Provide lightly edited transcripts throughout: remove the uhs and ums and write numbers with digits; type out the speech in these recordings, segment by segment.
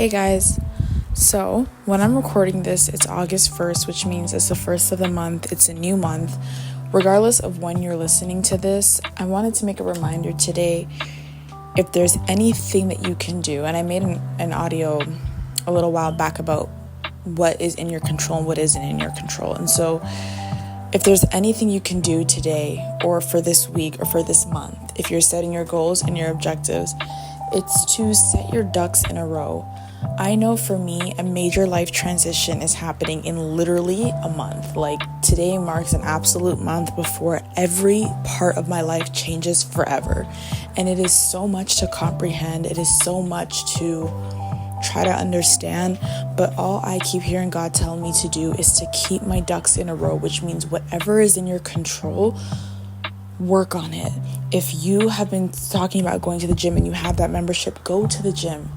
Hey guys, so when I'm recording this, it's August 1st, which means it's the first of the month, it's a new month. Regardless of when you're listening to this, I wanted to make a reminder today, if there's anything that you can do, and I made an audio a little while back about what is in your control and what isn't in your control. And so if there's anything you can do today or for this week or for this month, if you're setting your goals and your objectives, it's to set your ducks in a row. I know for me, a major life transition is happening in literally a month. Like today marks an absolute month before every part of my life changes forever. And it is so much to comprehend. It is so much to try to understand. But all I keep hearing God tell me to do is to keep my ducks in a row, which means whatever is in your control, work on it. If you have been talking about going to the gym and you have that membership, go to the gym.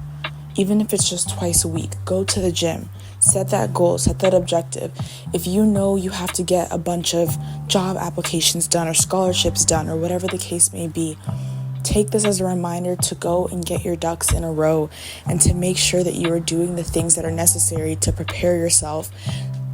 Even if it's just twice a week, go to the gym. Set that goal, set that objective. If you know you have to get a bunch of job applications done or scholarships done or whatever the case may be, take this as a reminder to go and get your ducks in a row and to make sure that you are doing the things that are necessary to prepare yourself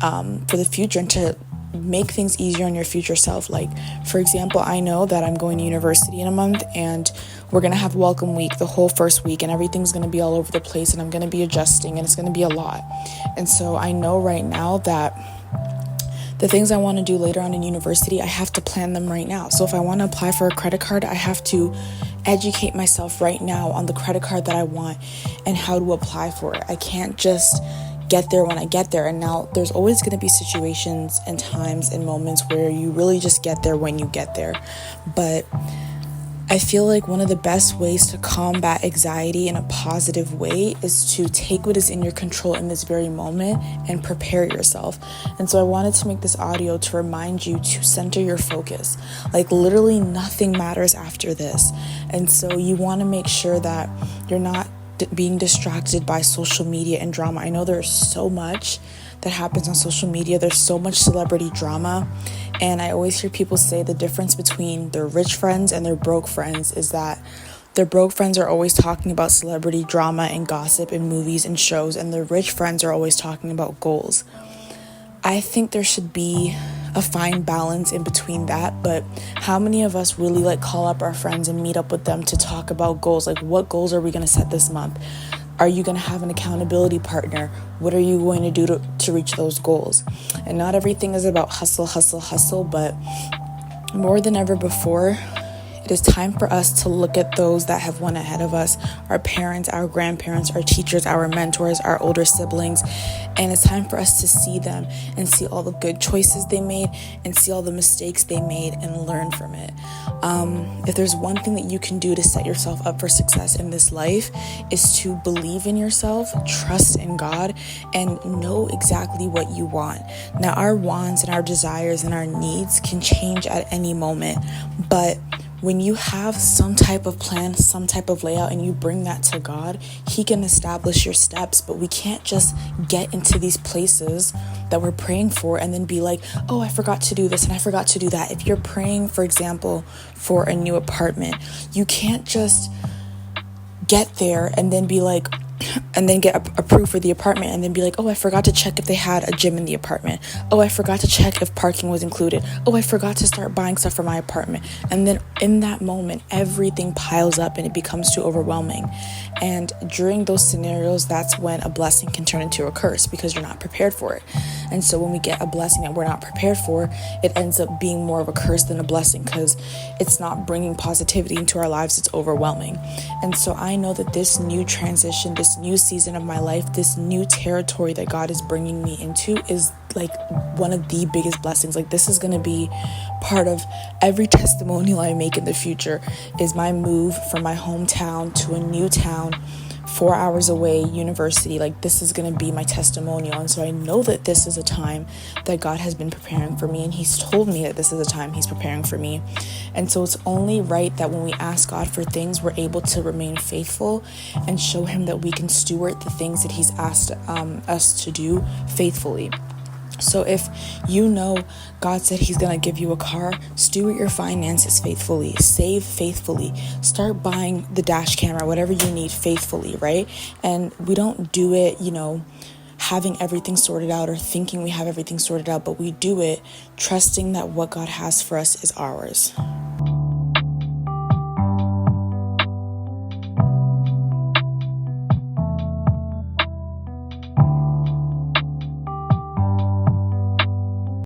for the future and to make things easier on your future self. Like, for example, I know that I'm going to university in a month and we're going to have welcome week the whole first week and everything's going to be all over the place and I'm going to be adjusting and it's going to be a lot. And so I know right now that the things I want to do later on in university, I have to plan them right now. So if I want to apply for a credit card, I have to educate myself right now on the credit card that I want and how to apply for it. I can't just get there when I get there. And now there's always going to be situations and times and moments where you really just get there when you get there. But I feel like one of the best ways to combat anxiety in a positive way is to take what is in your control in this very moment and prepare yourself. And so I wanted to make this audio to remind you to center your focus. Like literally nothing matters after this. And so you want to make sure that you're not being distracted by social media and drama. I know there's so much that happens on social media. There's so much celebrity drama. And I always hear people say the difference between their rich friends and their broke friends is that their broke friends are always talking about celebrity drama and gossip and movies and shows, and their rich friends are always talking about goals. I think there should be a fine balance in between that, but how many of us really call up our friends and meet up with them to talk about goals? Like, what goals are we going to set this month? Are you going to have an accountability partner? What are you going to do to reach those goals? And not everything is about hustle, but more than ever before, it is time for us to look at those that have won ahead of us, our parents, our grandparents, our teachers, our mentors, our older siblings. And it's time for us to see them and see all the good choices they made and see all the mistakes they made and learn from it. If there's one thing that you can do to set yourself up for success in this life is to believe in yourself, trust in God, and know exactly what you want. Now, our wants and our desires and our needs can change at any moment, but when you have some type of plan, some type of layout, and you bring that to God, He can establish your steps. But we can't just get into these places that we're praying for and then be like, oh, I forgot to do this and I forgot to do that. If you're praying, for example, for a new apartment, you can't just get there and then be like, and then get approved for the apartment and then be like, oh, I forgot to check if they had a gym in the apartment. Oh, I forgot to check if parking was included. Oh, I forgot to start buying stuff for my apartment. And then in that moment, everything piles up and it becomes too overwhelming. And during those scenarios, that's when a blessing can turn into a curse because you're not prepared for it. And so when we get a blessing that we're not prepared for, it ends up being more of a curse than a blessing because it's not bringing positivity into our lives. It's overwhelming. And so I know that this new transition, this new season of my life, this new territory that God is bringing me into is like one of the biggest blessings. Like this is going to be part of every testimonial I make in the future is my move from my hometown to a new town 4 hours away, university. Like this is going to be my testimonial. And so I know that this is a time that God has been preparing for me. And He's told me that this is a time He's preparing for me. And so it's only right that when we ask God for things, we're able to remain faithful and show Him that we can steward the things that He's asked us to do faithfully. So if you know God said he's going to give you a car, steward your finances faithfully, save faithfully, start buying the dash camera, whatever you need faithfully, right? And we don't do it, having everything sorted out or thinking we have everything sorted out, but we do it trusting that what God has for us is ours.